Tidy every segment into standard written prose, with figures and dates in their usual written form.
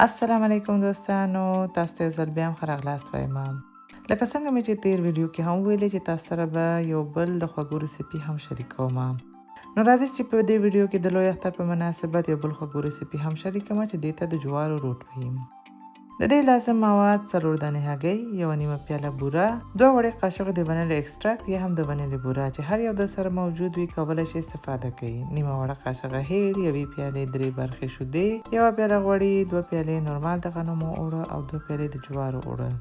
السلام علیکم دوستانو، تاسو ته یو ځل بیا هم ښه راغلاست وایم. لکه څنګه مې چې تیر ویډیو کې هم ویلې چې تاسو سره به یو بل د خوږو ریسیپي هم شریکوم. نو راځئ چې په دې ویډیو کې د لوی اختر په مناسبت یو بل خوږو ریسیپي هم شریکوم چې دې ته د جوارو روټ وایي. د دې لازم مواد 4 دانې هګۍ، 1 پیاله بوره، 2 وړې قاشق د ونیلا اکستراکت یا هم د ونیلا بوره چې هر یو در سره موجود وي کولی شي استفاده کوي. نیمه وړه قاشقه هیل، 1 پیالې 3 برخې شیدې، 1 پیاله غوړي، 2 پیالې نورمال د غنمو اوړه او 2 پیالې د جوارو اوړه،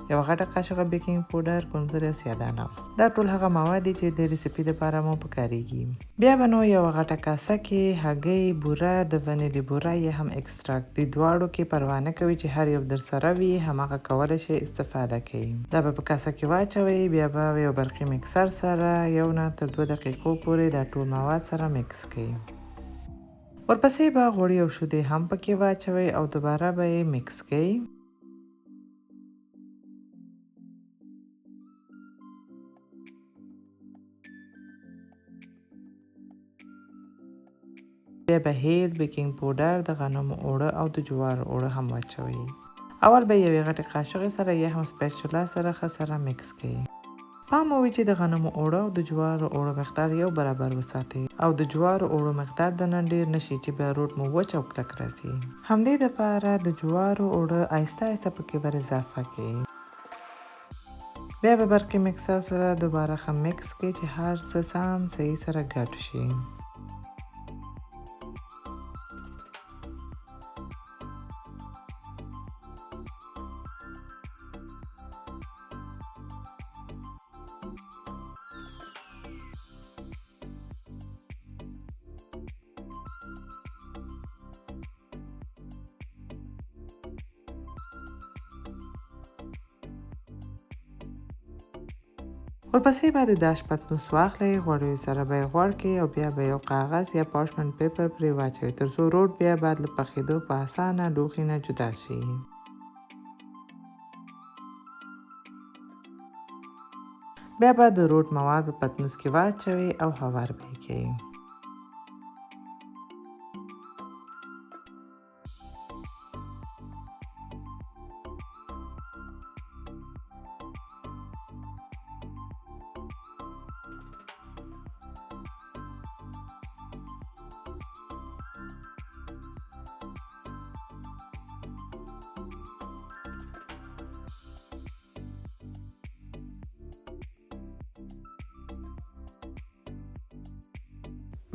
1 غټه قاشقه بیکینګ پوډر، کونزر یا سیادانه. دا ټول هغه مواد دي چې د ریسیپي لپاره مو پکارېږي. بیا به نو 1 غټه کاسه کې هګۍ، بوره، د ونیلا بوره یا هم اکستراکت د دواړو کې پروا نه کوي چې هر یو در سره وي هماغه کولی شي استفاده کوي. دا به په کاسه کې واچوئ، بیا به یو برقي مکسر سره 1 نه تر 2 دقیقو پورې دا ټول مواد سره مکس کړئ. ورپسې به غوړي او شیدې هم پکې واچوئ او دوباره به یې مکس کړئ. بیا به هیل، بیکینګ پوډر، د غنمو اوړه او د جوارو اوړه هم واچوئ. اول به یوې غټې قاشقې سره یا هم سپیچولا سره ښه سره مکس کړئ. پام وي چې د غنمو اوړه او د جوارو اوړه مقدار یو برابر وساتئ او د جوارو اوړه مقدار د نن ډیر نشي چې بیا روټ مو وچ او کلک راځي. همدې دپاره د جوارو اوړه آهسته آهسته پکې ور اضافه کړئ. بیا به برقي مکسر سره دوباره ښه مکس کړئ چې هر څه سم صحیح سره ګډ شي. ورپسې به د داش پتنوس واخلئ، غوړیو سره به یې غوړ کړئ او بیا به یو کاغذ یا پارچمنټ پیپر پرې واچوئ تر څو روټ بیا بعد له پخېدو په اسانه لوښي نه جدا شي. بیا به د روټ مواد په پتنوس کې واچوئ او هوار به یې کړئ.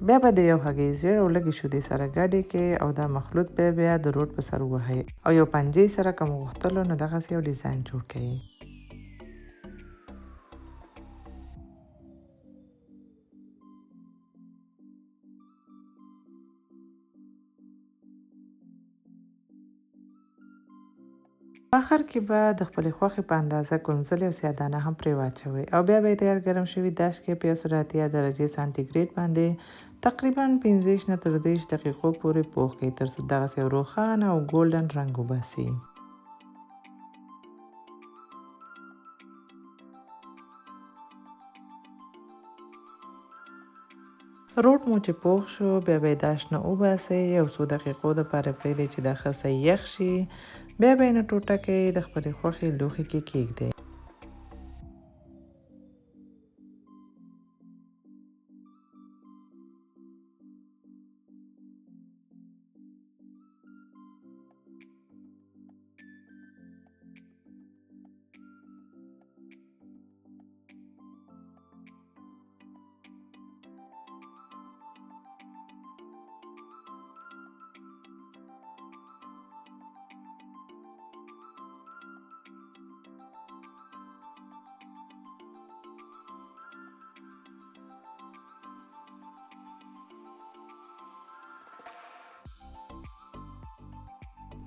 بیا به د یو هګۍ زیړ او لږې شیدې سره ګډې کړئ او دا مخلوط به بیا د روټ په سر ووهئ او یو پنجې سره که مو غوښتلو نو دغسې یو ډیزاین جوړ کړئ. په آخر کې به د خپلې خوښې په اندازه کونزل یا سیادانه هم پرې واچوئ او بیا به یې تیار ګرم شوي داش کې په 180 درجې سانتیګریډ باندې تقریبا 15 نه تر 30 دقیقو پورې پوخ کړئ تر څو دغسې یو روښانه او ګولډن رنګ وباسي. روټ مو چې پوخ شو بیا به یې داش نه وباسئ، یو څو دقیقو دپاره پرېږدئ چې دا ښه صحیح یخ شي. بیا به یې نه ټوټه کړئ، د خپلې خوښې لوښي کې کیږدئ.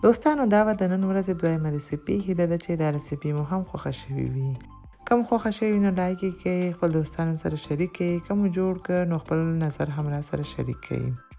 دوستانو دا به د نن ورځې دویمه ریسیپي. هیله ده چې دا ریسیپي مو هم خوښه شوې وي. که مو خوښه شوې نو لایک یې کړئ، خپل دوستانو سره شریک کړئ. که مو جوړ کړ نو خپل نظر هم را سره شریک کړئ.